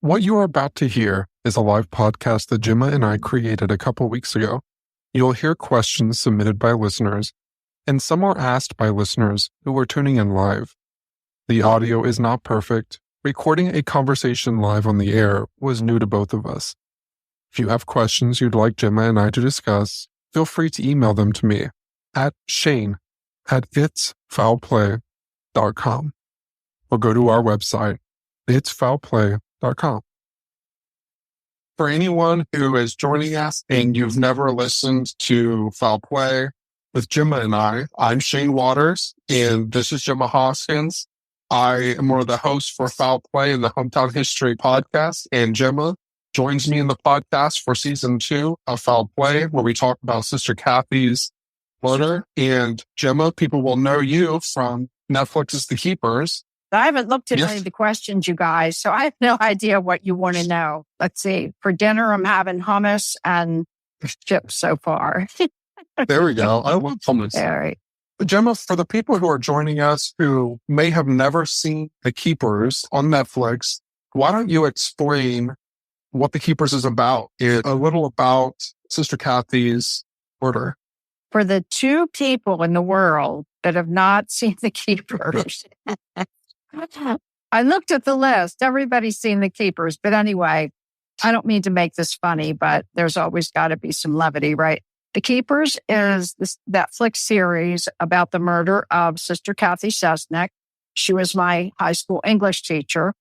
What you are about to hear is a live podcast that Gemma and I created a couple weeks ago. You'll hear questions submitted by listeners, and some are asked by listeners who are tuning in live. The audio is not perfect. Recording a conversation live on the air was new to both of us. If you have questions you'd like Gemma and I to discuss, feel free to email them to me at shane@itsfoulplay.com or go to our website, itsfoulplay.com. For anyone who is joining us and you've never listened to Foul Play with Gemma and I'm Shane Waters, and this is Gemma Hoskins. I am one of the hosts for Foul Play in the Hometown History podcast, and Gemma joins me in the podcast for season 2 of Foul Play, where we talk about Sister Cathy's murder. And Gemma, people will know you from Netflix's The Keepers. I haven't looked at any of the questions, you guys, so I have no idea what you want to know. Let's see. For dinner, I'm having hummus and chips so far. There we go. I love hummus. All right. Gemma, for the people who are joining us who may have never seen The Keepers on Netflix, why don't you explain what The Keepers is about and a little about Sister Cathy's murder? For the 2 people in the world that have not seen The Keepers, I looked at the list. Everybody's seen The Keepers. But anyway, I don't mean to make this funny, but there's always got to be some levity, right? The Keepers is this Netflix series about the murder of Sister Cathy Sesnick. She was my high school English teacher.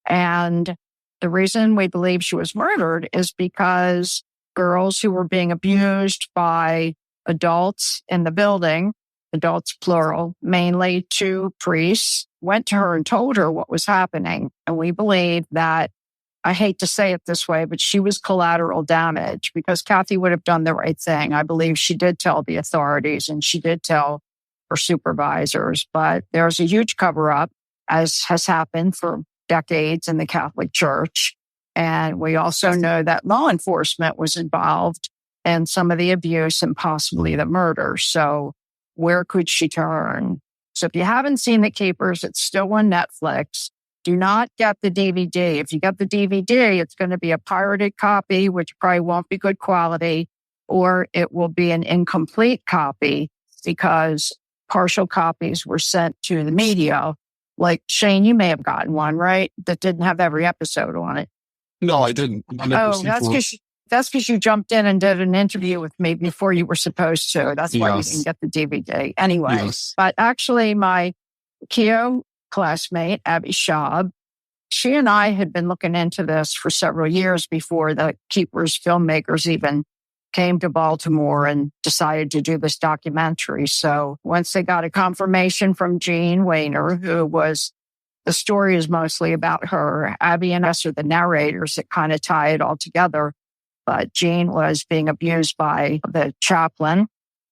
And the reason we believe she was murdered is because girls who were being abused by adults in the building, adults plural, mainly 2 priests, went to her and told her what was happening. And we believe that, I hate to say it this way, but she was collateral damage because Cathy would have done the right thing. I believe she did tell the authorities and she did tell her supervisors, but there's a huge cover-up, as has happened for decades in the Catholic Church. And we also know that law enforcement was involved in some of the abuse and possibly the murder. So where could she turn? So if you haven't seen The Keepers, it's still on Netflix. Do not get the DVD. If you get the DVD, it's going to be a pirated copy, which probably won't be good quality, or it will be an incomplete copy because partial copies were sent to the media. Like, Shane, you may have gotten one, right? That didn't have every episode on it. No, I didn't. That's because you jumped in and did an interview with me before you were supposed to. That's why you didn't get the DVD. Anyway, But actually my Keogh classmate, Abby Schaub, she and I had been looking into this for several years before the Keepers filmmakers even came to Baltimore and decided to do this documentary. So once they got a confirmation from Jean Weiner, the story is mostly about her. Abby and us are the narrators that kind of tie it all together. But Jean was being abused by the chaplain,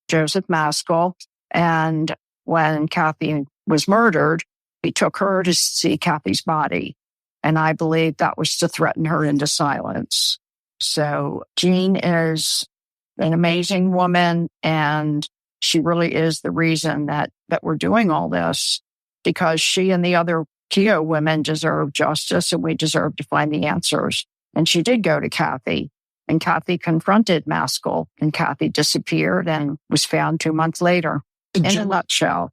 Joseph Maskell. And when Cathy was murdered, he took her to see Cathy's body. And I believe that was to threaten her into silence. So Jean is an amazing woman, and she really is the reason that we're doing all this, because she and the other Keogh women deserve justice, and we deserve to find the answers. And she did go to Cathy, and Cathy confronted Maskell, and Cathy disappeared and was found 2 months later. In a nutshell.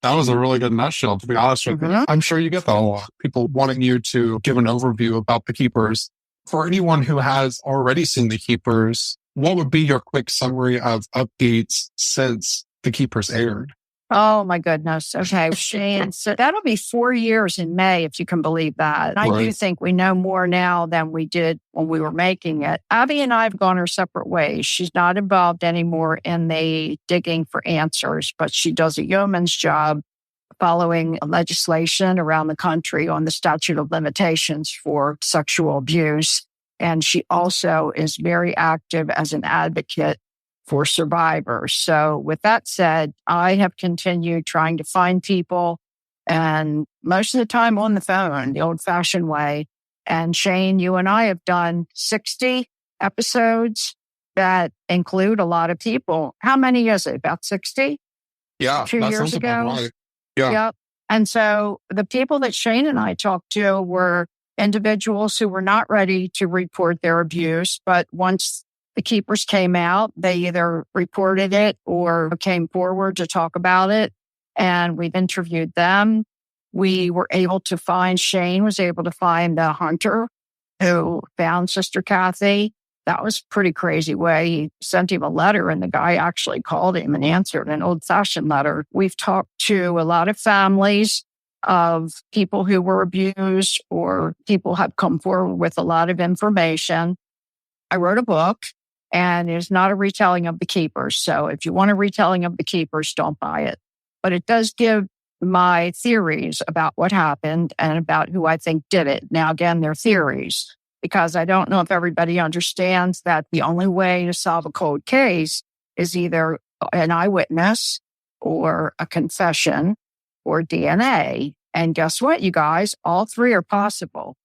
That was a really good nutshell, to be honest with you. I'm sure you get that a lot. People wanting you to give an overview about The Keepers. For anyone who has already seen The Keepers, what would be your quick summary of updates since The Keepers aired? Oh, my goodness. Okay, Shane. So that'll be 4 years in May, if you can believe that. And I do think we know more now than we did when we were making it. Abby and I have gone our separate ways. She's not involved anymore in the digging for answers, but she does a yeoman's job following legislation around the country on the statute of limitations for sexual abuse. And she also is very active as an advocate for survivors. So with that said, I have continued trying to find people, and most of the time on the phone, the old-fashioned way. And Shane, you and I have done 60 episodes that include a lot of people. How many is it? About 60? Yeah. 2 years ago? Right. Yeah. Yep. And so the people that Shane and I talked to were individuals who were not ready to report their abuse, but once the keepers came out, they either reported it or came forward to talk about it. And we've interviewed them. We were able to find, Shane was able to find the hunter who found Sister Cathy. That was a pretty crazy way. He sent him a letter and the guy actually called him and answered an old-fashioned letter. We've talked to a lot of families of people who were abused, or people have come forward with a lot of information. I wrote a book, and it's not a retelling of the keepers. So if you want a retelling of the keepers, don't buy it. But it does give my theories about what happened and about who I think did it. Now, again, they're theories, because I don't know if everybody understands that the only way to solve a cold case is either an eyewitness or a confession or DNA. And guess what, you guys? All three are possible,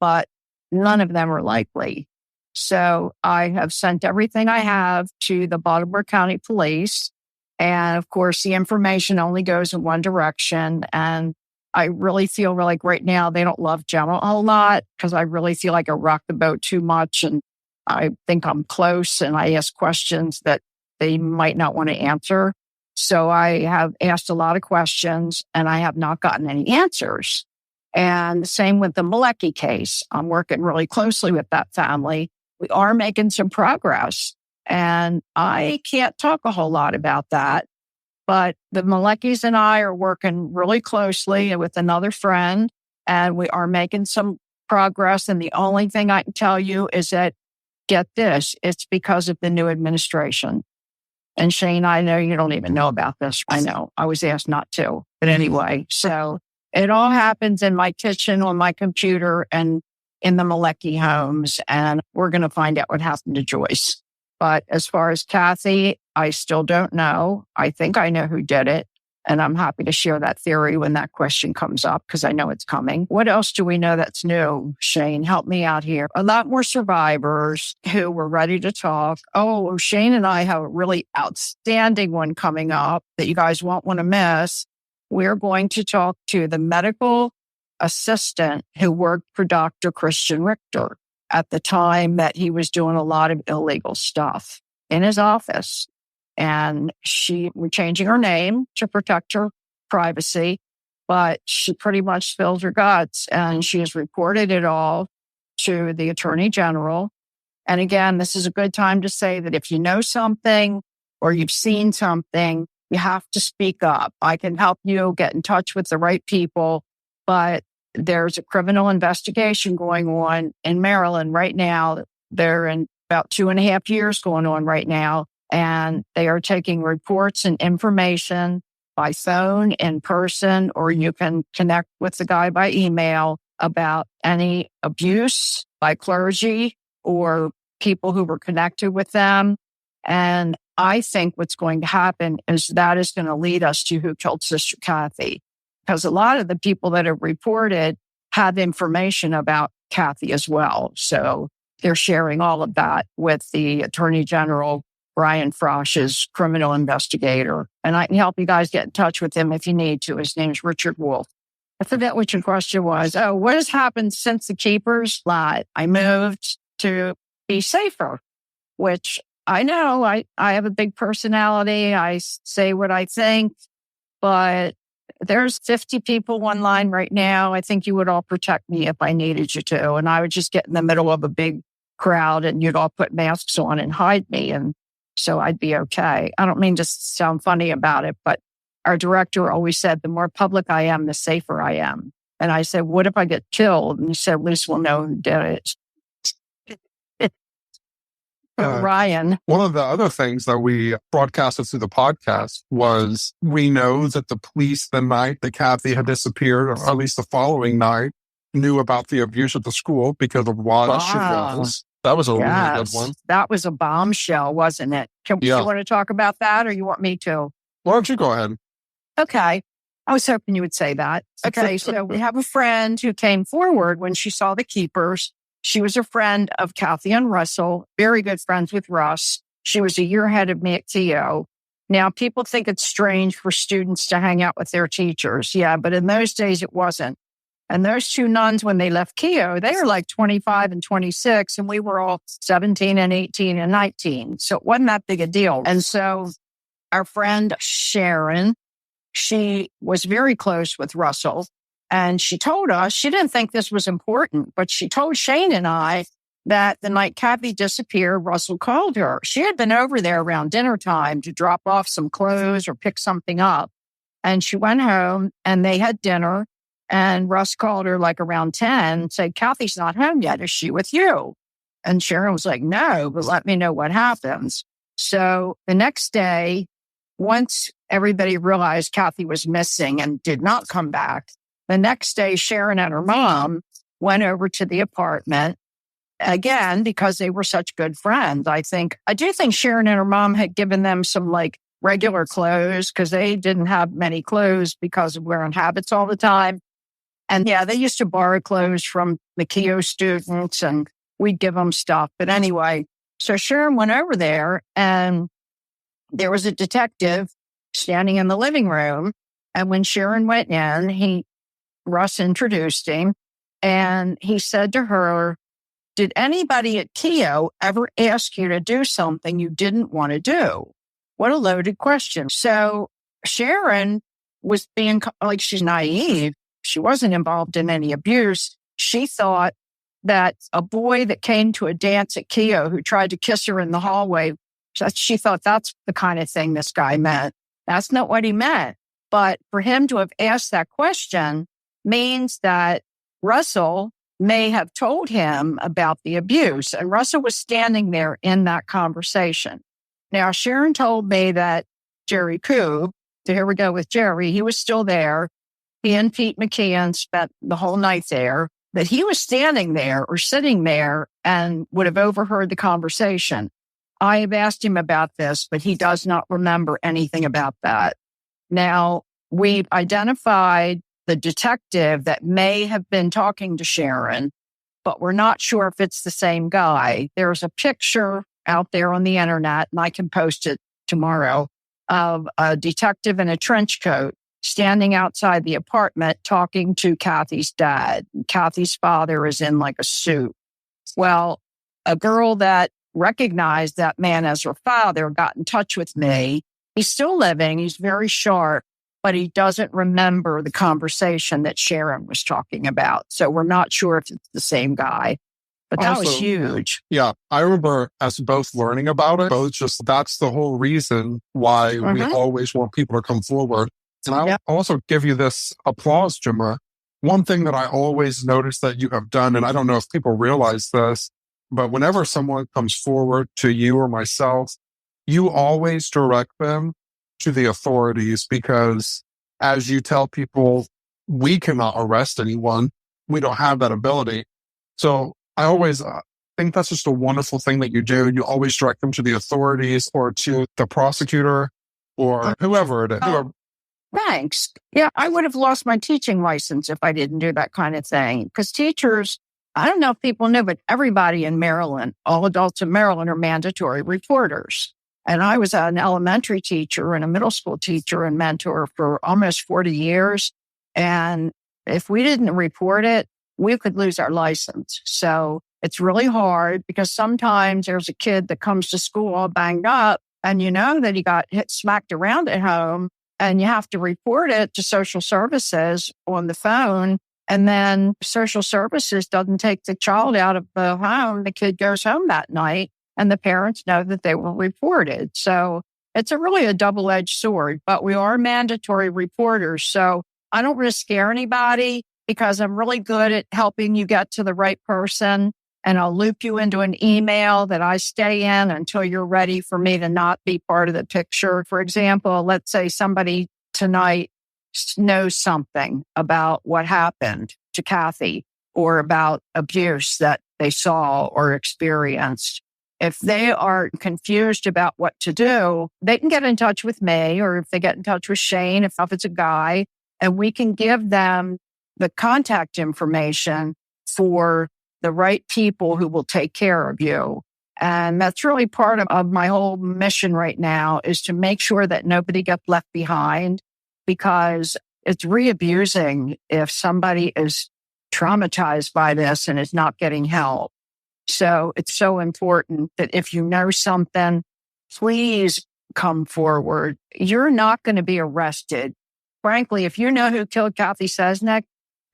but none of them are likely. So I have sent everything I have to the Baltimore County Police. And of course, the information only goes in one direction. And I really feel like right now they don't love Gemma a whole lot, because I really feel like I rock the boat too much. And I think I'm close and I ask questions that they might not want to answer. So I have asked a lot of questions and I have not gotten any answers. And the same with the Malecki case. I'm working really closely with that family. We are making some progress, and I can't talk a whole lot about that. But the Maleckis and I are working really closely with another friend, and we are making some progress. And the only thing I can tell you is that, get this, it's because of the new administration. And Shane, I know you don't even know about this. I know. I was asked not to. But anyway, so it all happens in my kitchen, on my computer, and in the Malecki homes. And we're going to find out what happened to Joyce. But as far as Cathy, I still don't know. I think I know who did it. And I'm happy to share that theory when that question comes up, because I know it's coming. What else do we know that's new? Shane, help me out here. A lot more survivors who were ready to talk. Oh, Shane and I have a really outstanding one coming up that you guys won't want to miss. We're going to talk to the medical assistant who worked for Dr. Christian Richter at the time that he was doing a lot of illegal stuff in his office. And we're changing her name to protect her privacy, but she pretty much spilled her guts, and she has reported it all to the Attorney General. And again, this is a good time to say that if you know something or you've seen something, you have to speak up. I can help you get in touch with the right people, but there's a criminal investigation going on in Maryland right now. They're in about 2.5 years going on right now. And they are taking reports and information by phone, in person, or you can connect with the guy by email about any abuse by clergy or people who were connected with them. And I think what's going to happen is that is going to lead us to who killed Sister Cathy. Because a lot of the people that have reported have information about Cathy as well. So they're sharing all of that with the Attorney General, Brian Frosch's criminal investigator. And I can help you guys get in touch with him if you need to. His name's Richard Wolf. I forget what your question was. Oh, what has happened since the Keepers lied? I moved to be safer, which I know I have a big personality. I say what I think, but there's 50 people online right now. I think you would all protect me if I needed you to. And I would just get in the middle of a big crowd and you'd all put masks on and hide me. And so I'd be okay. I don't mean to sound funny about it, but our director always said, the more public I am, the safer I am. And I said, what if I get killed? And he said, at least we'll know who did it. Ryan. One of the other things that we broadcasted through the podcast was we know that the police, the night that Cathy had disappeared, or at least the following night, knew about the abuse at the school because of what she was. That was a really good one. That was a bombshell, wasn't it? You want to talk about that, or you want me to? Why don't you go ahead? Okay. I was hoping you would say that. Okay. So we have a friend who came forward when she saw the Keepers. She was a friend of Cathy and Russell, very good friends with Russ. She was a year ahead of me at TO. Now, people think it's strange for students to hang out with their teachers. Yeah, but in those days, it wasn't. And those two nuns, when they left Keogh, they were like 25 and 26, and we were all 17 and 18 and 19. So it wasn't that big a deal. And so our friend Sharon, she was very close with Russell, and she told us, she didn't think this was important, but she told Shane and I that the night Cathy disappeared, Russell called her. She had been over there around dinner time to drop off some clothes or pick something up. And she went home and they had dinner, and Russ called her like around 10 and said, Cathy's not home yet. Is she with you? And Sharon was like, no, but let me know what happens. So the next day, once everybody realized Cathy was missing and did not come back, the next day, Sharon and her mom went over to the apartment again, because they were such good friends. I do think Sharon and her mom had given them some like regular clothes, because they didn't have many clothes because of wearing habits all the time. And yeah, they used to borrow clothes from the Keogh students and we'd give them stuff. But anyway, so Sharon went over there and there was a detective standing in the living room. And when Sharon went in, Russ introduced him and he said to her, did anybody at Keogh ever ask you to do something you didn't want to do? What a loaded question. So Sharon was being like, she's naive. She wasn't involved in any abuse. She thought that a boy that came to a dance at Keogh who tried to kiss her in the hallway, she thought that's the kind of thing this guy meant. That's not what he meant. But for him to have asked that question means that Russell may have told him about the abuse. And Russell was standing there in that conversation. Now, Sharon told me that Jerry Koob, so here we go with Jerry, he was still there. He and Pete McKeon spent the whole night there, that he was standing there or sitting there and would have overheard the conversation. I have asked him about this, but he does not remember anything about that. Now, we've identified the detective that may have been talking to Sharon, but we're not sure if it's the same guy. There's a picture out there on the internet, and I can post it tomorrow, of a detective in a trench coat standing outside the apartment talking to Cathy's dad. Cathy's father is in like a suit. Well, a girl that recognized that man as her father got in touch with me. He's still living. He's very sharp, but he doesn't remember the conversation that Sharon was talking about. So we're not sure if it's the same guy, but that was huge. Yeah. I remember us both learning about it. That's the whole reason why we always want people to come forward. And I'll also give you this applause, Gemma. One thing that I always notice that you have done, and I don't know if people realize this, but whenever someone comes forward to you or myself, you always direct them to the authorities, because as you tell people, we cannot arrest anyone. We don't have that ability. So I always think that's just a wonderful thing that you do. You always direct them to the authorities or to the prosecutor or whoever it is. Thanks. Yeah, I would have lost my teaching license if I didn't do that kind of thing. Because teachers, I don't know if people know, but everybody in Maryland, all adults in Maryland are mandatory reporters. And I was an elementary teacher and a middle school teacher and mentor for almost 40 years. And if we didn't report it, we could lose our license. So it's really hard, because sometimes there's a kid that comes to school all banged up and you know that he got smacked around at home, and you have to report it to social services on the phone. And then social services doesn't take the child out of the home. The kid goes home that night and the parents know that they were reported. So it's really a double-edged sword, but we are mandatory reporters. So I don't want to scare anybody, because I'm really good at helping you get to the right person. And I'll loop you into an email that I stay in until you're ready for me to not be part of the picture. For example, let's say somebody tonight knows something about what happened to Cathy or about abuse that they saw or experienced. If they are confused about what to do, they can get in touch with me, or if they get in touch with Shane, if it's a guy, and we can give them the contact information for the right people who will take care of you. And that's really part of my whole mission right now, is to make sure that nobody gets left behind, because it's re-abusing if somebody is traumatized by this and is not getting help. So it's so important that if you know something, please come forward. You're not going to be arrested. Frankly, if you know who killed Cathy Sesnick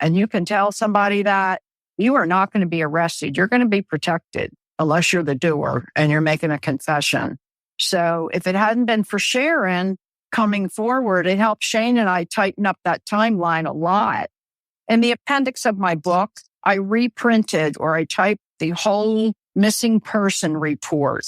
and you can tell somebody that, you are not going to be arrested. You're going to be protected unless you're the doer and you're making a confession. So if it hadn't been for Sharon coming forward, it helped Shane and I tighten up that timeline a lot. In the appendix of my book, I reprinted or I typed the whole missing person report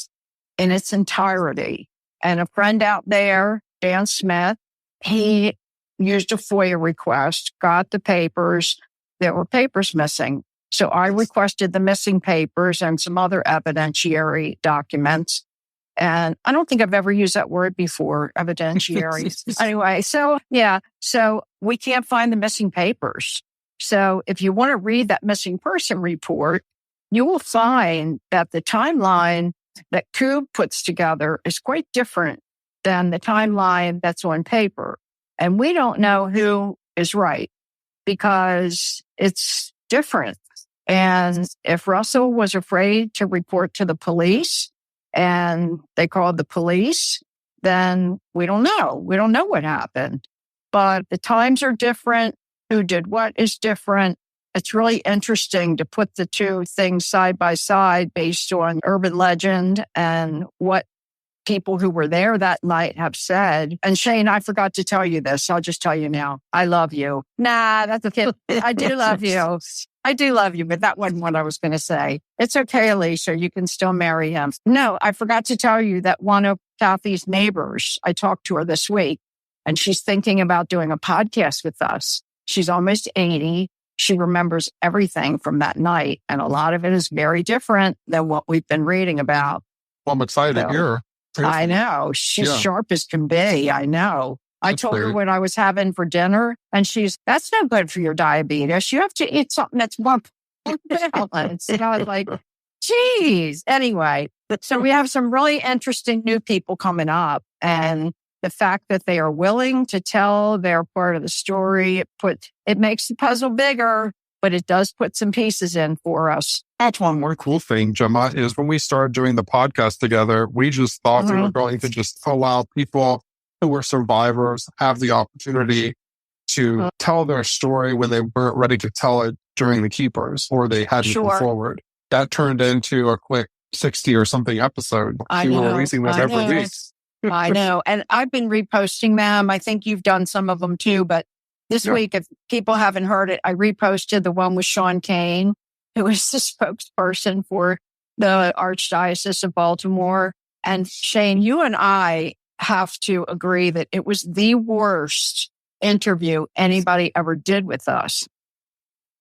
in its entirety. And a friend out there, Dan Smith, he used a FOIA request, got the papers. There were papers missing. So I requested the missing papers and some other evidentiary documents. And I don't think I've ever used that word before, evidentiary. Anyway, so we can't find the missing papers. So if you want to read that missing person report, you will find that the timeline that Coob puts together is quite different than the timeline that's on paper. And we don't know who is right because it's different. And if Russell was afraid to report to the police and they called the police, then we don't know. We don't know what happened. But the times are different. Who did what is different. It's really interesting to put the two things side by side based on urban legend and what people who were there that night have said. And Shane, I forgot to tell you this. I'll just tell you now. I love you. Nah, that's okay. I do love you. I do love you, but that wasn't what I was going to say. It's okay, Alicia. You can still marry him. No, I forgot to tell you that one of Cathy's neighbors, I talked to her this week, and she's thinking about doing a podcast with us. She's almost 80. She remembers everything from that night. And a lot of it is very different than what we've been reading about. Well, I'm excited to hear. I know. She's sharp as can be. I know. I told her what I was having for dinner, and that's no good for your diabetes. You have to eat something that's more balanced. And I was like, geez. Anyway, so we have some really interesting new people coming up. And the fact that they are willing to tell their part of the story, it makes the puzzle bigger, but it does put some pieces in for us. That's one more cool thing, Gemma, is when we started doing the podcast together, we just thought we were going to just allow people who were survivors have the opportunity to tell their story when they weren't ready to tell it during the Keepers or they hadn't come forward. That turned into a quick 60 or something episode. We were releasing them every week. I know. And I've been reposting them. I think you've done some of them too. But this week, if people haven't heard it, I reposted the one with Sean Kane, who is the spokesperson for the Archdiocese of Baltimore. And Shane, you and I have to agree that it was the worst interview anybody ever did with us.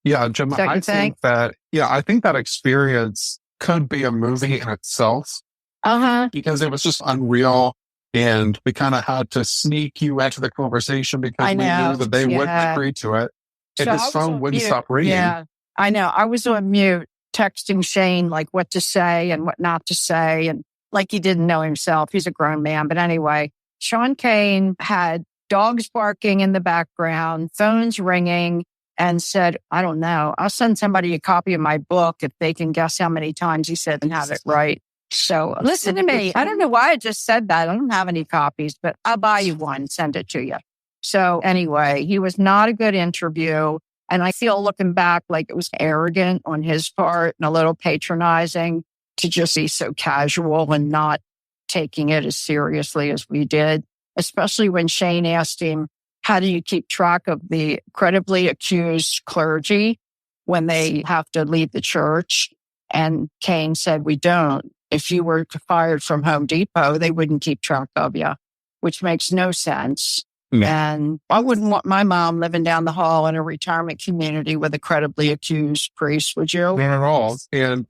Yeah, Gemma, I think that experience could be a movie in itself. Because it was just unreal. And we kind of had to sneak you into the conversation because we knew that they wouldn't agree to it. And his phone wouldn't stop ringing. Yeah, I know. I was on mute texting Shane, like what to say and what not to say. And like he didn't know himself. He's a grown man. But anyway, Sean Kane had dogs barking in the background, phones ringing, and said, I don't know, I'll send somebody a copy of my book if they can guess how many times he said and have it right. So listen to me. I don't know why I just said that. I don't have any copies, but I'll buy you one, send it to you. So anyway, he was not a good interview. And I feel looking back like it was arrogant on his part and a little patronizing to just be so casual and not taking it as seriously as we did, especially when Shane asked him, how do you keep track of the credibly accused clergy when they have to leave the church? And Kane said, we don't. If you were fired from Home Depot, they wouldn't keep track of you, which makes no sense. And I wouldn't want my mom living down the hall in a retirement community with a credibly accused priest, would you? Not at all. And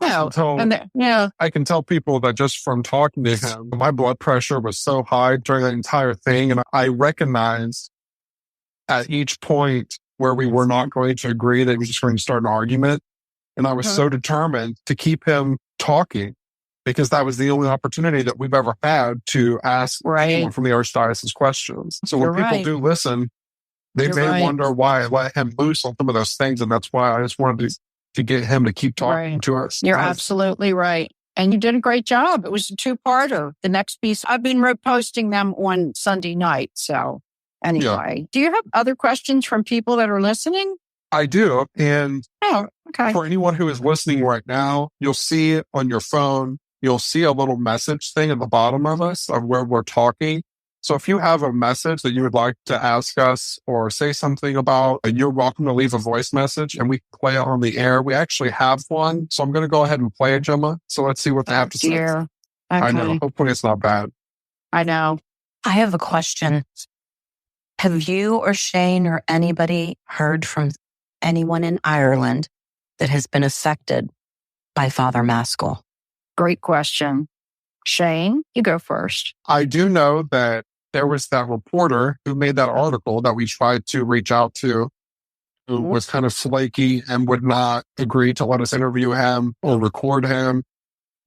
I can tell people that just from talking to him, my blood pressure was so high during the entire thing. And I recognized at each point where we were not going to agree that we were just going to start an argument. And I was so determined to keep him talking, because that was the only opportunity that we've ever had to ask someone from the Archdiocese questions. So when people do listen, They You're may right. wonder why I let him loose on some of those things. And that's why I just wanted to get him to keep talking to us. You're absolutely right. And you did a great job. It was a two-parter. The next piece, I've been posting them on Sunday night. So anyway, Do you have other questions from people that are listening? I do. And okay. For anyone who is listening right now, you'll see on your phone, you'll see a little message thing at the bottom of us of where we're talking. So if you have a message that you would like to ask us or say something about, you're welcome to leave a voice message and we can play it on the air. We actually have one. So I'm going to go ahead and play it, Gemma. So let's see what they have to say. Okay. I know. Hopefully it's not bad. I know. I have a question. Have you or Shane or anybody heard from anyone in Ireland that has been affected by Father Maskell? Great question. Shane, you go first. I do know that there was that reporter who made that article that we tried to reach out to, who was kind of flaky and would not agree to let us interview him or record him.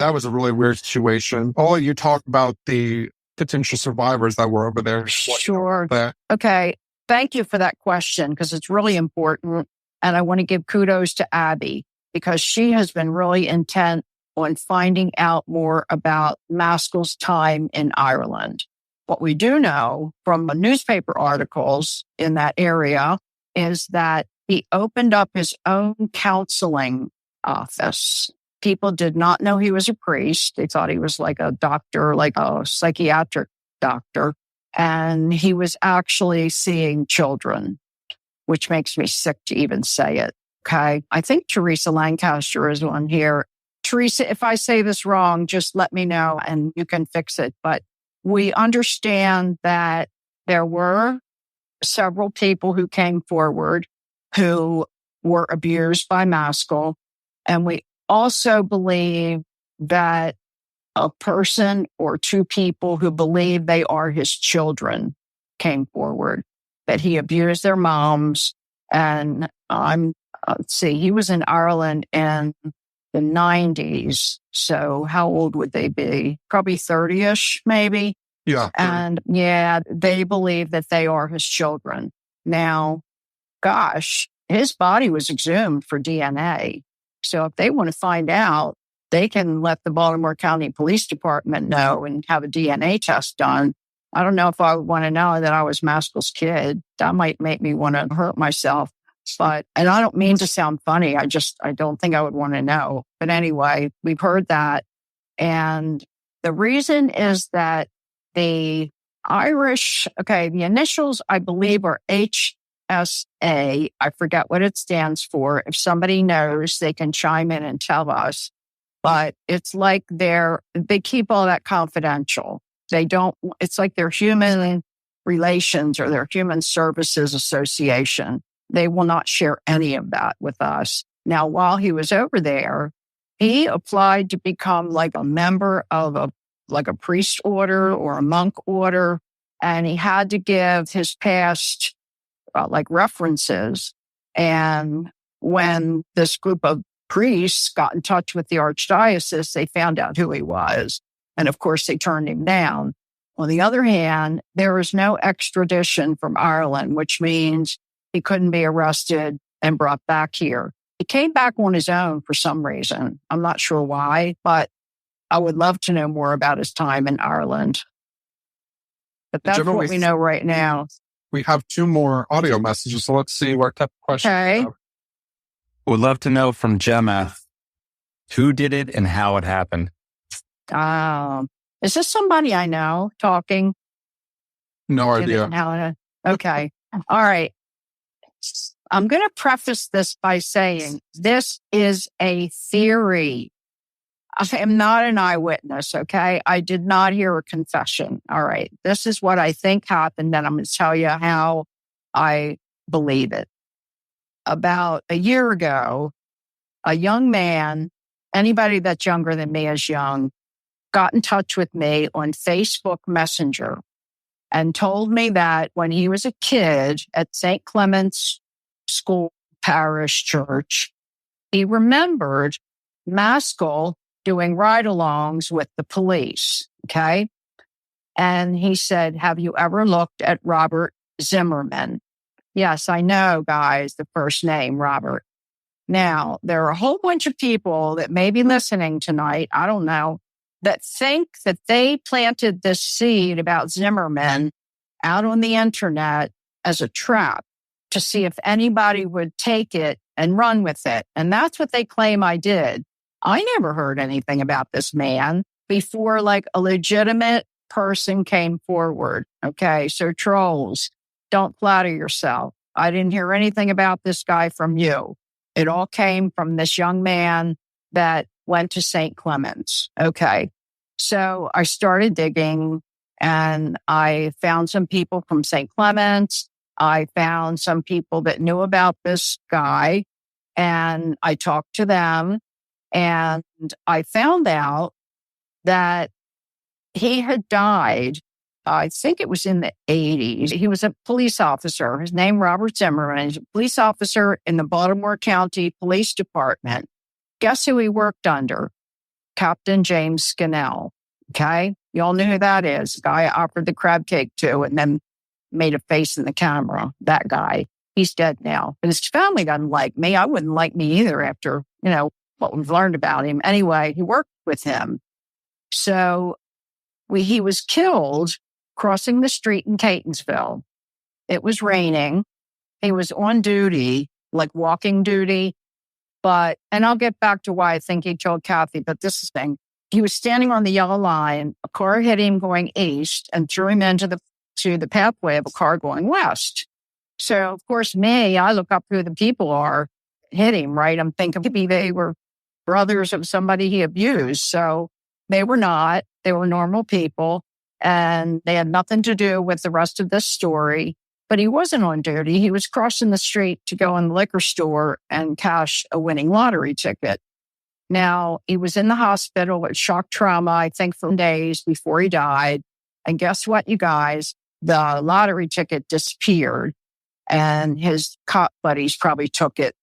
That was a really weird situation. Oh, you talk about the potential survivors that were over there. Sure. Okay. Thank you for that question because it's really important. And I want to give kudos to Abby because she has been really intent on finding out more about Maskell's time in Ireland. What we do know from newspaper articles in that area is that he opened up his own counseling office. People did not know he was a priest. They thought he was like a doctor, like a psychiatric doctor. And he was actually seeing children, which makes me sick to even say it. Okay. I think Teresa Lancaster is on here. Teresa, if I say this wrong, just let me know and you can fix it. But we understand that there were several people who came forward who were abused by Maskell. And we also believe that a person or two people who believe they are his children came forward, that he abused their moms. And let's see, he was in Ireland in the 90s. So how old would they be? Probably 30-ish, maybe. Yeah. And they believe that they are his children. Now, gosh, his body was exhumed for DNA. So if they want to find out, they can let the Baltimore County Police Department know and have a DNA test done. I don't know if I would want to know that I was Maskell's kid. That might make me want to hurt myself. And I don't mean to sound funny. I don't think I would want to know. But anyway, we've heard that. And the reason is that the Irish, the initials, I believe, are HSA. I forget what it stands for. If somebody knows, they can chime in and tell us. But it's like they keep all that confidential. It's like their human relations or their human services association. They will not share any of that with us. Now, while he was over there, he applied to become like a member of a priest order or a monk order. And he had to give his past references. And when this group of priests got in touch with the archdiocese, they found out who he was. And of course, they turned him down. On the other hand, there is no extradition from Ireland, which means he couldn't be arrested and brought back here. He came back on his own for some reason. I'm not sure why, but I would love to know more about his time in Ireland. But that's what we know right now. We have two more audio messages, so let's see what type of questions we have. Would love to know from Gemma who did it and how it happened. Is this somebody I know talking? No idea. Okay. All right. I'm going to preface this by saying this is a theory. I am not an eyewitness, okay? I did not hear a confession. All right. This is what I think happened, and I'm going to tell you how I believe it. About a year ago, a young man, anybody that's younger than me is young, got in touch with me on Facebook Messenger and told me that when he was a kid at St. Clement's School Parish Church, he remembered Maskell doing ride-alongs with the police, okay? And he said, have you ever looked at Robert Zimmerman? Yes, I know, guys, the first name, Robert. Now, there are a whole bunch of people that may be listening tonight, I don't know, that think that they planted this seed about Zimmerman out on the internet as a trap to see if anybody would take it and run with it. And that's what they claim I did. I never heard anything about this man before like a legitimate person came forward. Okay. So trolls, don't flatter yourself. I didn't hear anything about this guy from you. It all came from this young man that went to St. Clement's. Okay. So I started digging and I found some people from St. Clement's. I found some people that knew about this guy and I talked to them and I found out that he had died. I think it was in the 80s. He was a police officer. His name, Robert Zimmerman. He's a police officer in the Baltimore County Police Department. Guess who he worked under? Captain James Scannell. Okay. You all know who that is. The guy I offered the crab cake to and then made a face in the camera. That guy. He's dead now. But his family doesn't like me. I wouldn't like me either after, what we've learned about him. Anyway, he worked with him. So he was killed crossing the street in Catonsville. It was raining. He was on duty, like walking duty. And I'll get back to why I think he killed Cathy, but this is the thing. He was standing on the yellow line. A car hit him going east and threw him into the pathway of a car going west. So, of course, I look up who the people are hit him, right? I'm thinking maybe they were brothers of somebody he abused. So they were not. They were normal people and they had nothing to do with the rest of this story. But he wasn't on duty. He was crossing the street to go in the liquor store and cash a winning lottery ticket. Now, he was in the hospital with shock trauma, I think, for days before he died. And guess what, you guys? The lottery ticket disappeared and his cop buddies probably took it,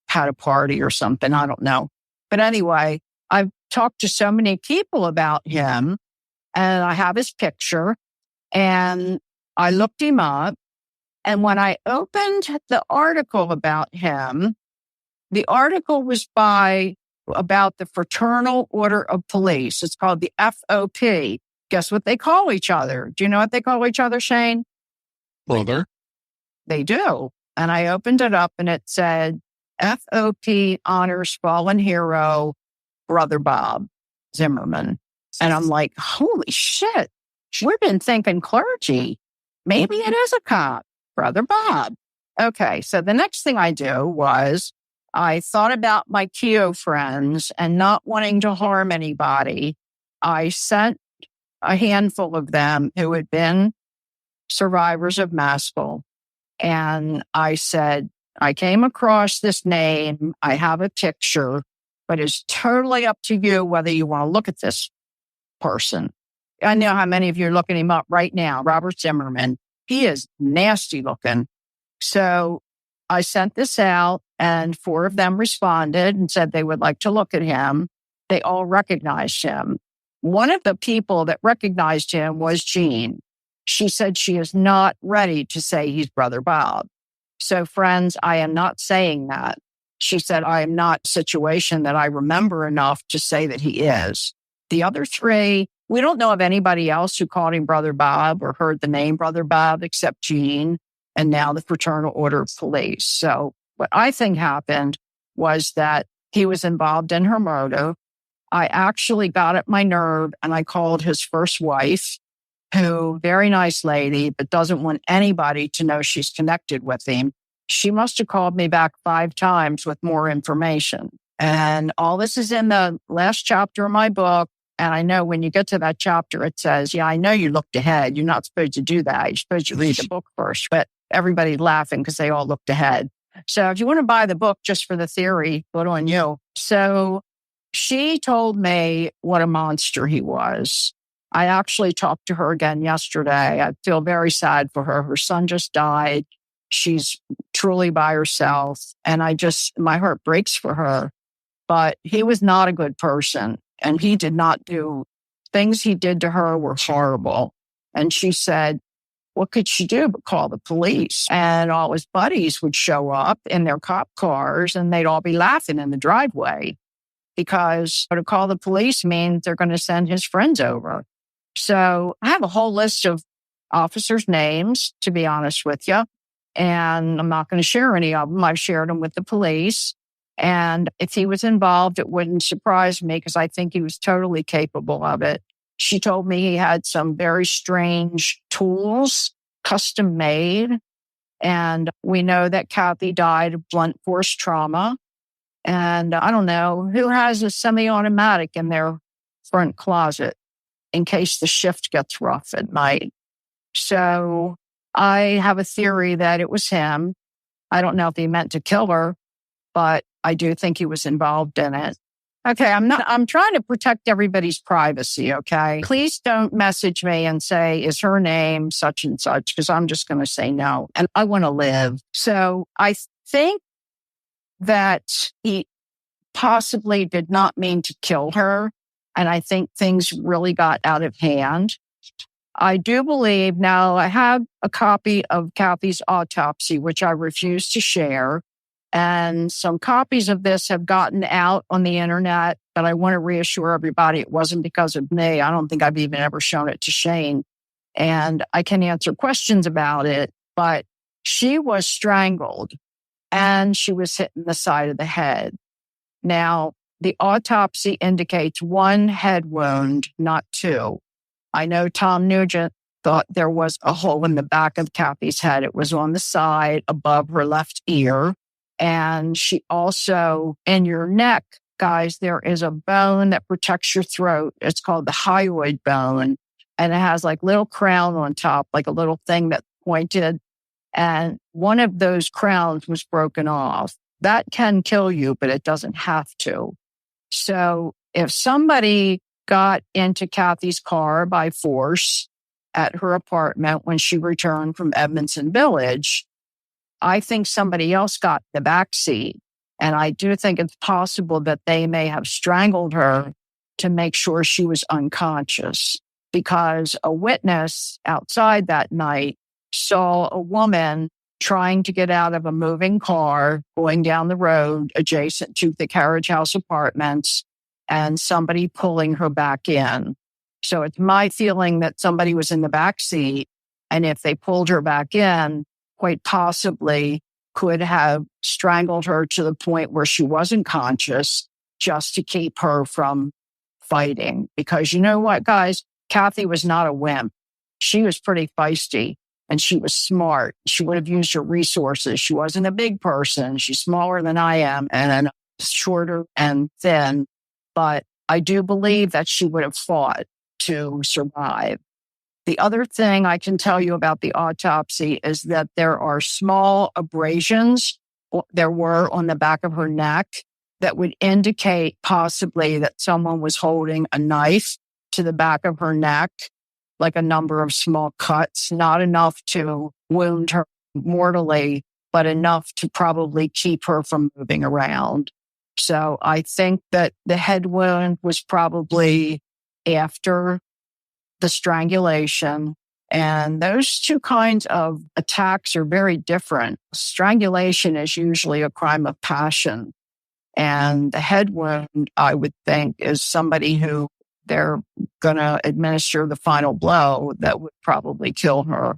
had a party or something. I don't know. But anyway, I've talked to so many people about him and I have his picture and I looked him up. And when I opened the article about him, the article was about the Fraternal Order of Police. It's called the FOP. Guess what they call each other? Do you know what they call each other, Shane? Brother. They do. And I opened it up and it said, FOP honors fallen hero, Brother Bob Zimmerman. And I'm like, holy shit, we've been thinking clergy. Maybe it is a cop, Brother Bob. Okay, so the next thing I do was I thought about my Keo friends and not wanting to harm anybody. I sent a handful of them who had been survivors of Maskell. And I said, I came across this name. I have a picture, but it's totally up to you whether you want to look at this person. I know how many of you are looking him up right now, Robert Zimmerman. He is nasty looking. So I sent this out and 4 of them responded and said they would like to look at him. They all recognized him. One of the people that recognized him was Jean. She said she is not ready to say he's Brother Bob. So friends, I am not saying that. She said, I am not in a situation that I remember enough to say that he is. The other 3, we don't know of anybody else who called him Brother Bob or heard the name Brother Bob except Jean and now the Fraternal Order of Police. So what I think happened was that he was involved in her murder. I actually got at my nerve and I called his first wife, who, very nice lady, but doesn't want anybody to know she's connected with him. She must have called me back 5 times with more information. And all this is in the last chapter of my book. And I know when you get to that chapter, it says, yeah, I know you looked ahead. You're not supposed to do that. You're supposed to read the book first. But everybody's laughing because they all looked ahead. So if you want to buy the book just for the theory, good on you. So she told me what a monster he was. I actually talked to her again yesterday. I feel very sad for her. Her son just died. She's truly by herself. And my heart breaks for her. But he was not a good person. And he did not do things he did to her were horrible. And she said, what could she do but call the police? And all his buddies would show up in their cop cars and they'd all be laughing in the driveway because to call the police means they're going to send his friends over. So I have a whole list of officers' names, to be honest with you. And I'm not going to share any of them. I've shared them with the police. And if he was involved, it wouldn't surprise me because I think he was totally capable of it. She told me he had some very strange tools, custom made. And we know that Cathy died of blunt force trauma. And I don't know who has a semi-automatic in their front closet in case the shift gets rough at night. So I have a theory that it was him. I don't know if he meant to kill her, but I do think he was involved in it. Okay, I'm trying to protect everybody's privacy, okay? Please don't message me and say, is her name such and such? Because I'm just going to say no. And I want to live. So I think that he possibly did not mean to kill her. And I think things really got out of hand. I do believe now I have a copy of Cathy's autopsy, which I refuse to share. And some copies of this have gotten out on the internet, but I want to reassure everybody it wasn't because of me. I don't think I've even ever shown it to Shane. And I can answer questions about it, but she was strangled and she was hit in the side of the head. Now, the autopsy indicates one head wound, not two. I know Tom Nugent thought there was a hole in the back of Cathy's head. It was on the side above her left ear. And she also, in your neck, guys, there is a bone that protects your throat. It's called the hyoid bone. And it has like little crown on top, like a little thing that's pointed. And one of those crowns was broken off. That can kill you, but it doesn't have to. So if somebody got into Cathy's car by force at her apartment when she returned from Edmondson Village, I think somebody else got the back seat. And I do think it's possible that they may have strangled her to make sure she was unconscious, because a witness outside that night saw a woman trying to get out of a moving car going down the road adjacent to the Carriage House Apartments and somebody pulling her back in. So it's my feeling that somebody was in the back seat, and if they pulled her back in, quite possibly could have strangled her to the point where she wasn't conscious just to keep her from fighting. Because you know what, guys? Cathy was not a wimp. She was pretty feisty and she was smart. She would have used her resources. She wasn't a big person. She's smaller than I am and shorter and thin. But I do believe that she would have fought to survive. The other thing I can tell you about the autopsy is that there are small abrasions there were on the back of her neck that would indicate possibly that someone was holding a knife to the back of her neck, like a number of small cuts, not enough to wound her mortally, but enough to probably keep her from moving around. So I think that the head wound was probably after the strangulation. And those two kinds of attacks are very different. Strangulation is usually a crime of passion. And the head wound, I would think, is somebody who they're going to administer the final blow that would probably kill her.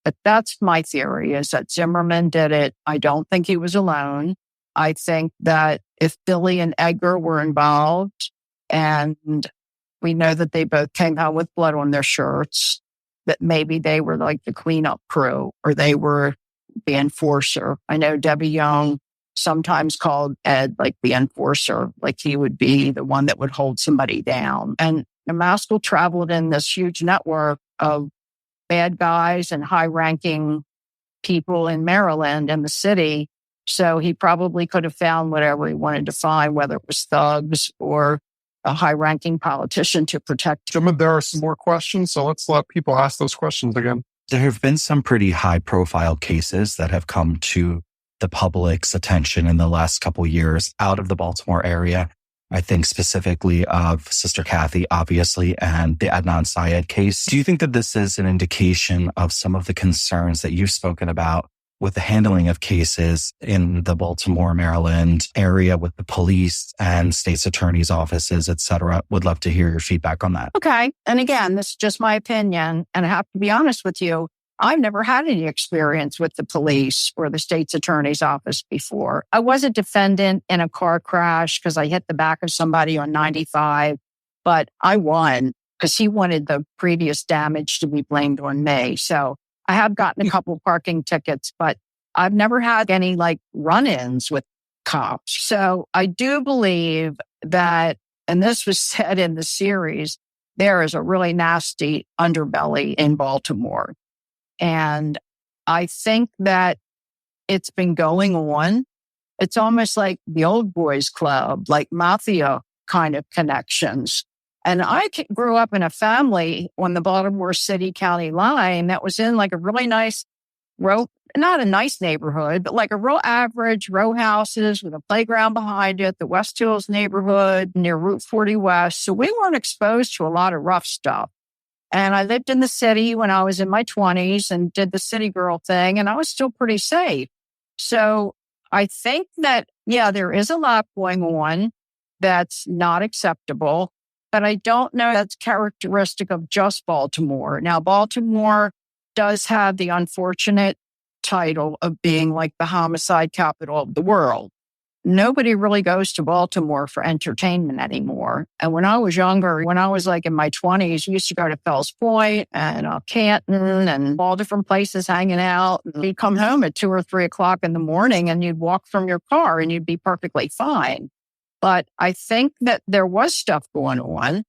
But that's my theory, is that Zimmerman did it. I don't think he was alone. I think that if Billy and Edgar were involved, and we know that they both came out with blood on their shirts, that maybe they were like the cleanup crew or they were the enforcer. I know Debbie Young sometimes called Ed like the enforcer, like he would be the one that would hold somebody down. And Maskell traveled in this huge network of bad guys and high-ranking people in Maryland and the city. So he probably could have found whatever he wanted to find, whether it was thugs or a high-ranking politician to protect. Gemma, there are some more questions, so let's let people ask those questions again. There have been some pretty high-profile cases that have come to the public's attention in the last couple of years out of the Baltimore area. I think specifically of Sister Cathy, obviously, and the Adnan Syed case. Do you think that this is an indication of some of the concerns that you've spoken about with the handling of cases in the Baltimore, Maryland area with the police and state's attorney's offices, et cetera? Would love to hear your feedback on that. Okay. And again, this is just my opinion. And I have to be honest with you. I've never had any experience with the police or the state's attorney's office before. I was a defendant in a car crash because I hit the back of somebody on 95, but I won because he wanted the previous damage to be blamed on me. So I have gotten a couple parking tickets, but I've never had any like run-ins with cops. So I do believe that, and this was said in the series, there is a really nasty underbelly in Baltimore. And I think that it's been going on. It's almost like the old boys club, like mafia kind of connections. And I grew up in a family on the Baltimore City County line that was in like a really nice not a nice neighborhood, but like a real average row houses with a playground behind it, the West Hills neighborhood near Route 40 West. So we weren't exposed to a lot of rough stuff. And I lived in the city when I was in my 20s and did the city girl thing, and I was still pretty safe. So I think that, yeah, there is a lot going on that's not acceptable, but I don't know that's characteristic of just Baltimore. Now, Baltimore does have the unfortunate title of being like the homicide capital of the world. Nobody really goes to Baltimore for entertainment anymore. And when I was younger, when I was like in my 20s, we used to go to Fells Point and Canton and all different places hanging out. And you'd come home at 2 or 3 o'clock in the morning and you'd walk from your car and you'd be perfectly fine. But I think that there was stuff going on.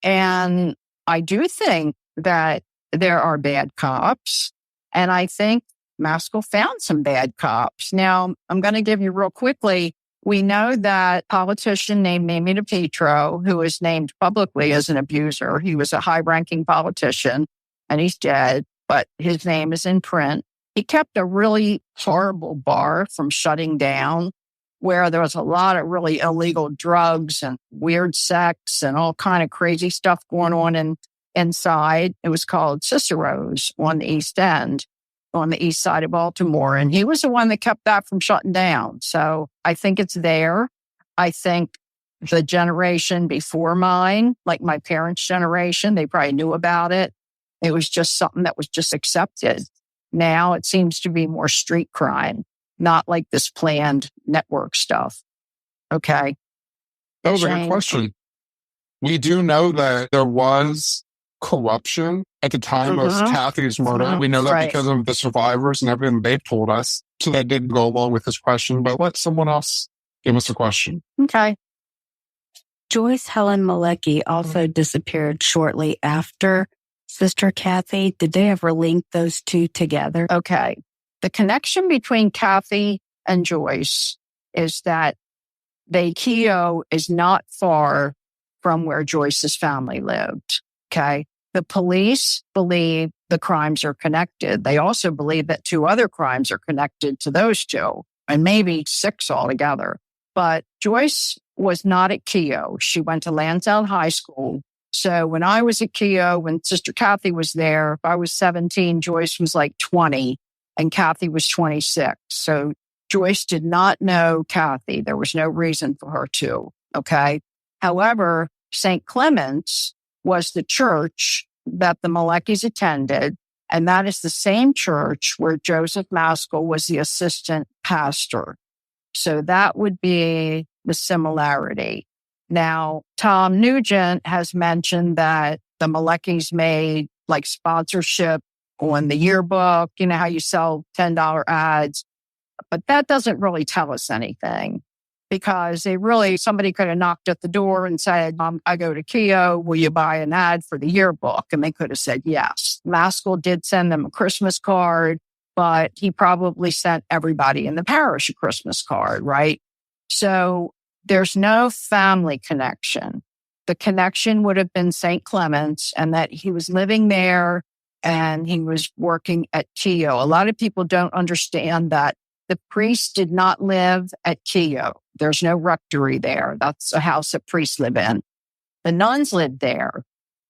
And I do think that there are bad cops. And I think Maskell found some bad cops. Now, I'm going to give you real quickly. We know that a politician named Mamie DePietro, who was named publicly as an abuser, he was a high-ranking politician, and he's dead, but his name is in print. He kept a really horrible bar from shutting down, where there was a lot of really illegal drugs and weird sex and all kind of crazy stuff going on inside. It was called Cicero's on the East End, on the east side of Baltimore. And he was the one that kept that from shutting down. So I think it's there. I think the generation before mine, like my parents' generation, they probably knew about it. It was just something that was just accepted. Now it seems to be more street crime, not like this planned network stuff. Okay. That was a good question. We do know that there was corruption at the time of Cathy's murder. We know that because of the survivors and everything they've told us. So that didn't go along with this question, but let someone else give us a question. Okay. Joyce Helen Malecki also disappeared shortly after Sister Cathy. Did they ever link those two together? Okay. The connection between Cathy and Joyce is that Keogh is not far from where Joyce's family lived. Okay. The police believe the crimes are connected. They also believe that 2 other crimes are connected to those 2, and maybe 6 altogether. But Joyce was not at Keogh. She went to Lansdowne High School. So when I was at Keogh, when Sister Cathy was there, if I was 17, Joyce was like 20, and Cathy was 26. So Joyce did not know Cathy. There was no reason for her to. Okay. However, St. Clement's was the church that the Maleckis attended, and that is the same church where Joseph Maskell was the assistant pastor. So that would be the similarity. Now, Tom Nugent has mentioned that the Maleckis made like sponsorship on the yearbook, you know how you sell $10 ads, but that doesn't really tell us anything. Because somebody could have knocked at the door and said, I go to Keogh, will you buy an ad for the yearbook? And they could have said yes. Maskell did send them a Christmas card, but he probably sent everybody in the parish a Christmas card, right? So there's no family connection. The connection would have been St. Clement's, and that he was living there and he was working at Keogh. A lot of people don't understand that the priest did not live at Keogh. There's no rectory there. That's a house that priests live in. The nuns lived there.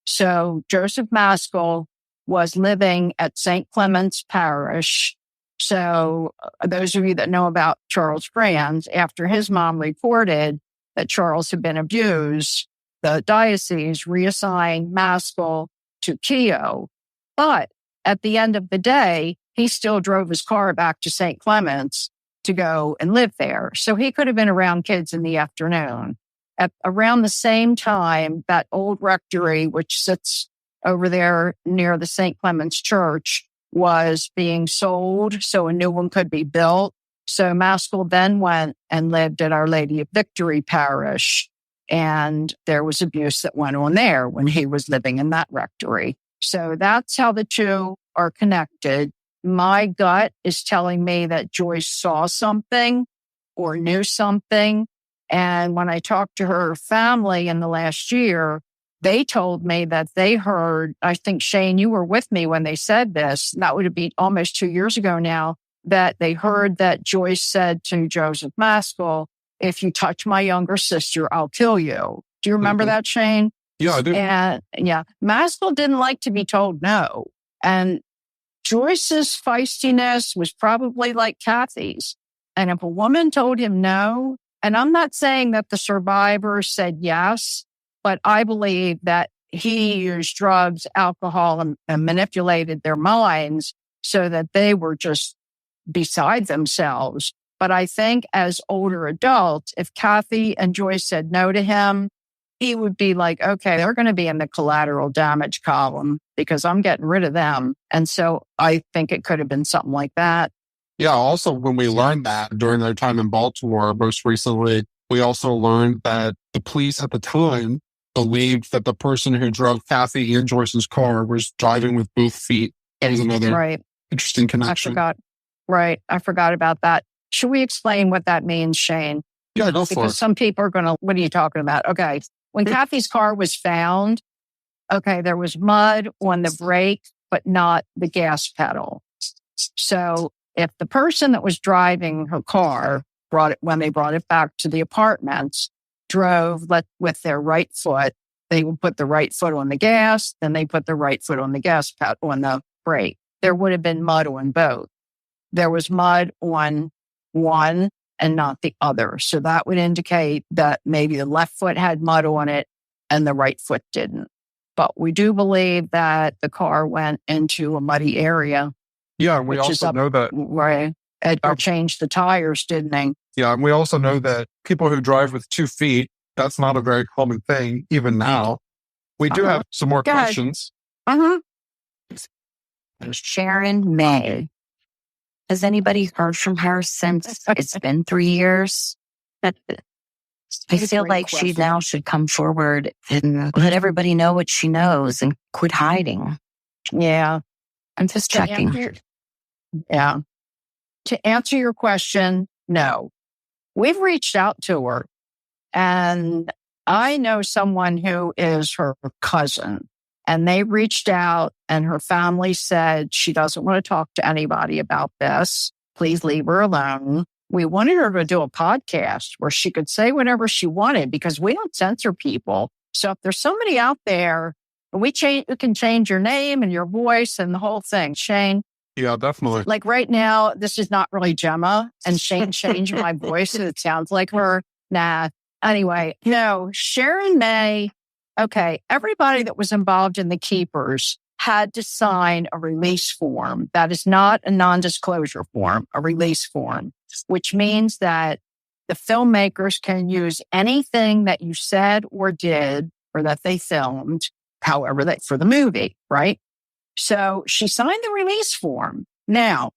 So Joseph Maskell was living at St. Clement's Parish. So those of you that know about Charles Franz, after his mom reported that Charles had been abused, the diocese reassigned Maskell to Keogh. But at the end of the day, he still drove his car back to St. Clement's to go and live there. So he could have been around kids in the afternoon. At around the same time, that old rectory, which sits over there near the St. Clement's Church, was being sold so a new one could be built. So Maskell then went and lived at Our Lady of Victory Parish. And there was abuse that went on there when he was living in that rectory. So that's how the two are connected. My gut is telling me that Joyce saw something or knew something. And when I talked to her family in the last year, they told me that they heard, I think, Shane, you were with me when they said this, and that would have been almost 2 years ago now, that they heard that Joyce said to Joseph Maskell, if you touch my younger sister, I'll kill you. Do you remember that, Shane? Yeah, I do. And yeah, Maskell didn't like to be told no. And Joyce's feistiness was probably like Cathy's. And if a woman told him no, and I'm not saying that the survivor said yes, but I believe that he used drugs, alcohol, and manipulated their minds so that they were just beside themselves. But I think as older adults, if Cathy and Joyce said no to him, he would be like, okay, they're going to be in the collateral damage column because I'm getting rid of them. And so I think it could have been something like that. Yeah, also when we learned that during their time in Baltimore, most recently, we also learned that the police at the time believed that the person who drove Cathy and Joyce's car was driving with both feet. That was another interesting connection. I forgot about that. Should we explain what that means, Shane? Yeah, go for it. Because some people are going to, what are you talking about? Okay. When Cathy's car was found, there was mud on the brake, but not the gas pedal. So if the person that was driving her car when they brought it back to the apartments, drove with their right foot, they would put the right foot on the gas, then they put the right foot on the gas pedal, on the brake. There would have been mud on both. There was mud on one and not the other. So that would indicate that maybe the left foot had mud on it and the right foot didn't. But we do believe that the car went into a muddy area. Yeah, and we also know that. Right. Edgar changed the tires, didn't he? Yeah, and we also know that people who drive with 2 feet, that's not a very common thing, even now. We do have some more questions. Sharon May. Has anybody heard from her since it's been 3 years? I feel like she now should come forward and let everybody know what she knows and quit hiding. Yeah. I'm just checking. Yeah. To answer your question, no. We've reached out to her, and I know someone who is her cousin, and they reached out, and her family said she doesn't want to talk to anybody about this. Please leave her alone. We wanted her to do a podcast where she could say whatever she wanted because we don't censor people. So if there's somebody out there, we can change your name and your voice and the whole thing. Shane? Yeah, definitely. Like right now, this is not really Gemma, and Shane changed my voice and it sounds like her. Nah. Anyway, no, Sharon May. Okay, everybody that was involved in the Keepers had to sign a release form. That is not a non-disclosure form, a release form, which means that the filmmakers can use anything that you said or did or that they filmed, however, that for the movie, right? So she signed the release form. Now,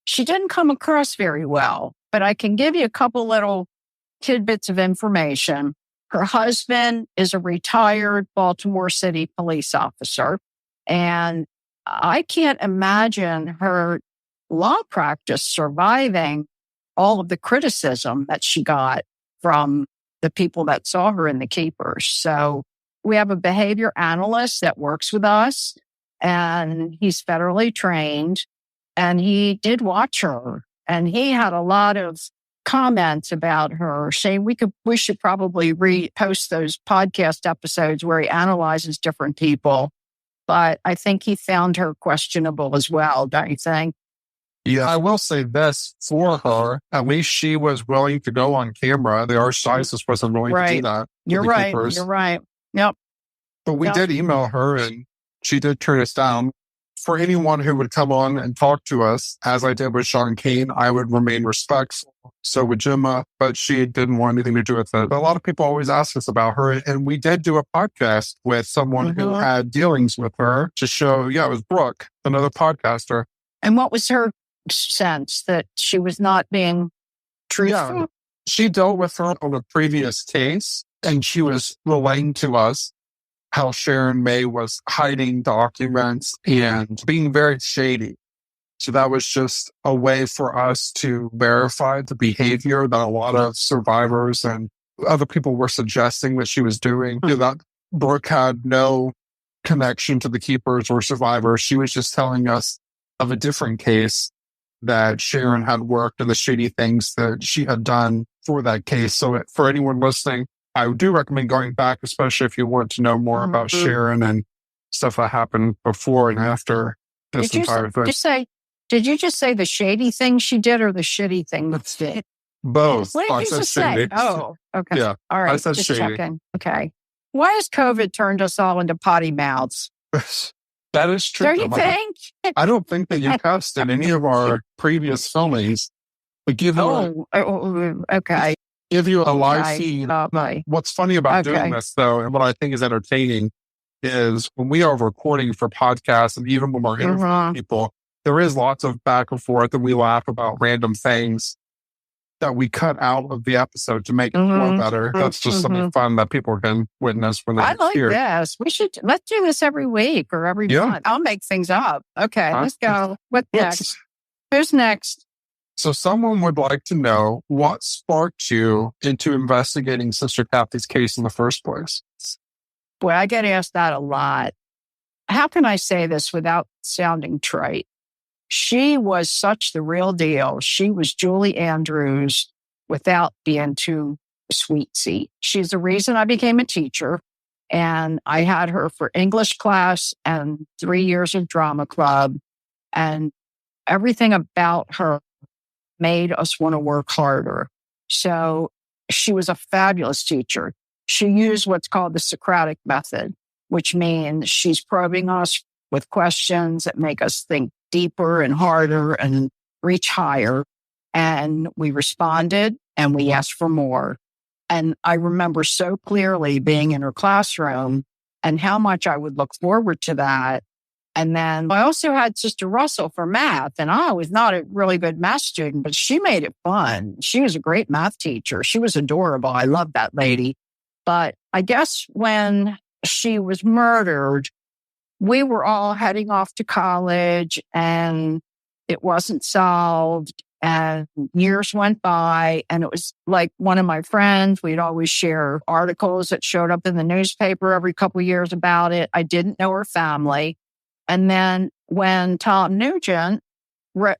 she didn't come across very well, but I can give you a couple little tidbits of information. Her husband is a retired Baltimore City police officer, and I can't imagine her law practice surviving all of the criticism that she got from the people that saw her in the Keepers. So we have a behavior analyst that works with us, and he's federally trained, and he did watch her. And he had a lot of comments about her, saying we should probably repost those podcast episodes where he analyzes different people. But I think he found her questionable as well, don't you think? Yeah, I will say this for her. At least she was willing to go on camera. The archdiocese wasn't willing to do that. You're right. You're right. Yep. But we did email her and she did turn us down. For anyone who would come on and talk to us, as I did with Sean Kane, I would remain respectful. So with Gemma, but she didn't want anything to do with it. But a lot of people always ask us about her. And we did do a podcast with someone who had dealings with her to show, it was Brooke, another podcaster. And what was her sense? That she was not being truthful? Yeah, she dealt with her on a previous case, and she was relaying to us how Sharon May was hiding documents and being very shady. So that was just a way for us to verify the behavior that a lot of survivors and other people were suggesting that she was doing. That Brooke had no connection to the keepers or survivors. She was just telling us of a different case that Sharon had worked and the shady things that she had done for that case. So for anyone listening, I do recommend going back, especially if you want to know more about Sharon and stuff that happened before and after this entire thing. Did you just say the shady thing she did or the shitty thing that she did? Both. What did you just say? Oh, okay. Yeah. All right. I said just shady. checking. Okay. Why has COVID turned us all into potty mouths? That is true. Don't you think? I don't think that you cast in any of our previous filmings. But okay. Give you a live feed. What's funny about doing this, though, and what I think is entertaining, is when we are recording for podcasts and even when we're interviewing people, there is lots of back and forth and we laugh about random things that we cut out of the episode to make it more better. That's just something fun that people can witness when they're here. This. Let's do this every week or every month. I'll make things up. Okay, let's go. What's next? Who's next? So someone would like to know what sparked you into investigating Sister Cathy's case in the first place. Boy, I get asked that a lot. How can I say this without sounding trite? She was such the real deal. She was Julie Andrews without being too sweetsy. She's the reason I became a teacher. And I had her for English class and 3 years of drama club. And everything about her made us want to work harder. So she was a fabulous teacher. She used what's called the Socratic method, which means she's probing us with questions that make us think deeper and harder and reach higher. And we responded and we asked for more. And I remember so clearly being in her classroom and how much I would look forward to that. And then I also had Sister Russell for math, and I was not a really good math student, but she made it fun. She was a great math teacher. She was adorable. I loved that lady. But I guess when she was murdered, we were all heading off to college and it wasn't solved. And years went by and it was like one of my friends, we'd always share articles that showed up in the newspaper every couple of years about it. I didn't know her family. And then when Tom Nugent,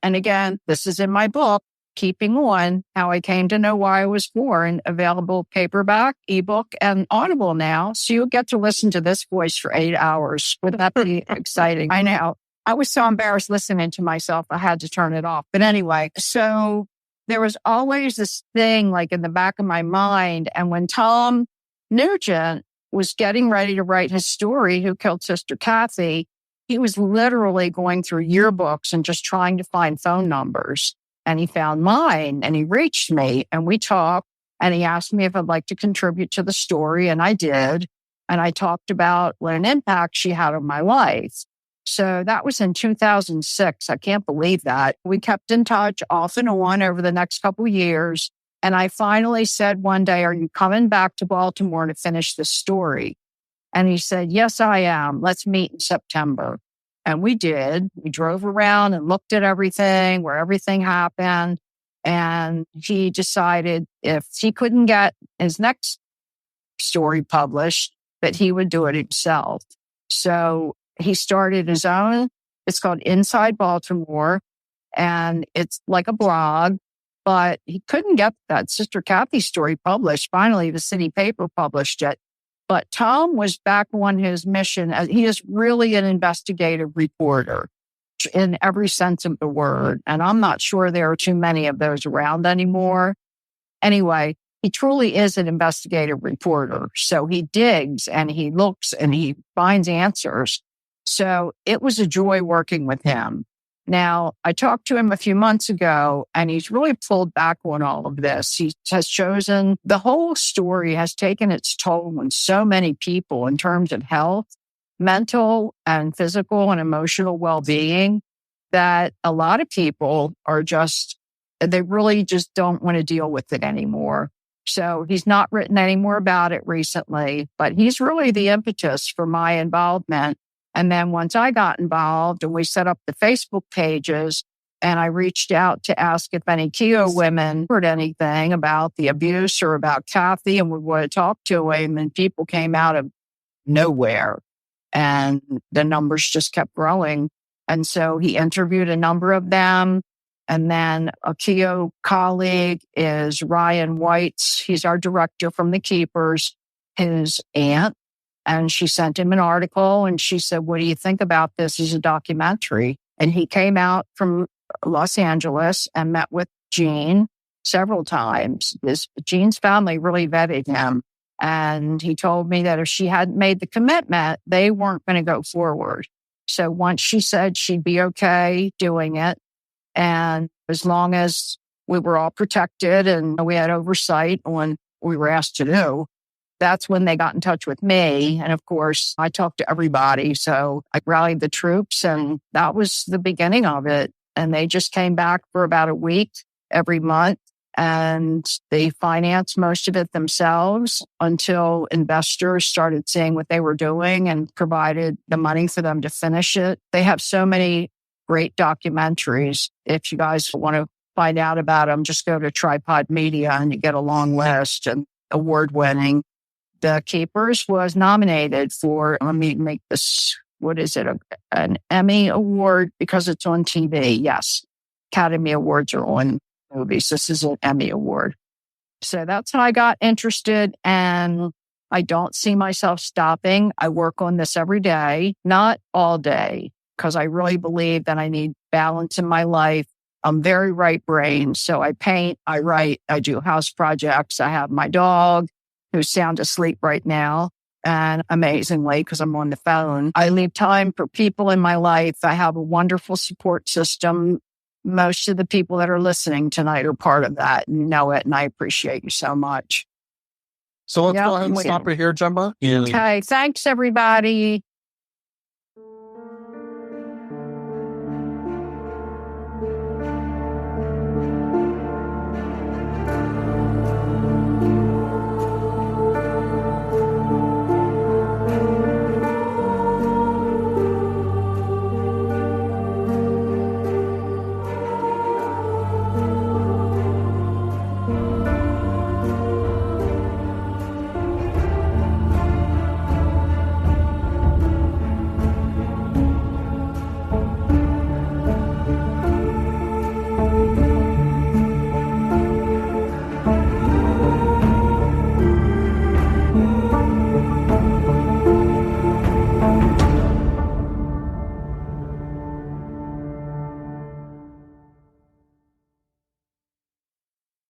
and again, this is in my book, Keeping On, How I Came to Know Why I Was Born, available paperback, ebook, and Audible now. So you'll get to listen to this voice for 8 hours. Would that be exciting? I know. I was so embarrassed listening to myself, I had to turn it off. But anyway, so there was always this thing like in the back of my mind. And when Tom Nugent was getting ready to write his story, Who Killed Sister Cathy, he was literally going through yearbooks and just trying to find phone numbers. And he found mine and he reached me and we talked and he asked me if I'd like to contribute to the story. And I did. And I talked about what an impact she had on my life. So that was in 2006. I can't believe that. We kept in touch off and on over the next couple of years. And I finally said one day, are you coming back to Baltimore to finish this story? And he said, yes, I am. Let's meet in September. And we did. We drove around and looked at everything, where everything happened. And he decided if he couldn't get his next story published, that he would do it himself. So he started his own. It's called Inside Baltimore. and it's like a blog, but he couldn't get that Sister Cathy story published. Finally, the city paper published it. But Tom was back on his mission. He is really an investigative reporter in every sense of the word. And I'm not sure there are too many of those around anymore. Anyway, he truly is an investigative reporter. So he digs and he looks and he finds answers. So it was a joy working with him. Now, I talked to him a few months ago, and he's really pulled back on all of this. He has chosen, the whole story has taken its toll on so many people in terms of health, mental and physical and emotional well-being, that a lot of people are they really just don't want to deal with it anymore. So he's not written any more about it recently, but he's really the impetus for my involvement. And then once I got involved and we set up the Facebook pages, and I reached out to ask if any Keogh women heard anything about the abuse or about Cathy and would want to talk to him, and people came out of nowhere and the numbers just kept growing. And so he interviewed a number of them. And then a Keogh colleague is Ryan White's. He's our director from the Keepers, his aunt. And she sent him an article and she said, what do you think about this as a documentary? And he came out from Los Angeles and met with Jean several times. Jean's family really vetted him. And he told me that if she hadn't made the commitment, they weren't going to go forward. So once she said she'd be okay doing it, and as long as we were all protected and we had oversight on what we were asked to do, that's when they got in touch with me. And of course, I talked to everybody. So I rallied the troops, and that was the beginning of it. And they just came back for about a week every month, and they financed most of it themselves until investors started seeing what they were doing and provided the money for them to finish it. They have so many great documentaries. If you guys want to find out about them, just go to Tripod Media and you get a long list, and award-winning. The Keepers was nominated for, let me make this, what is it, an Emmy Award because it's on TV. Yes, Academy Awards are on movies. This is an Emmy Award. So that's how I got interested, and I don't see myself stopping. I work on this every day, not all day, because I really believe that I need balance in my life. I'm very right-brained, so I paint, I write, I do house projects. I have my dog, who's sound asleep right now. And amazingly, because I'm on the phone, I leave time for people in my life. I have a wonderful support system. Most of the people that are listening tonight are part of that and know it. And I appreciate you so much. So let's go ahead and stop it here, Gemma. Okay. Thanks, everybody.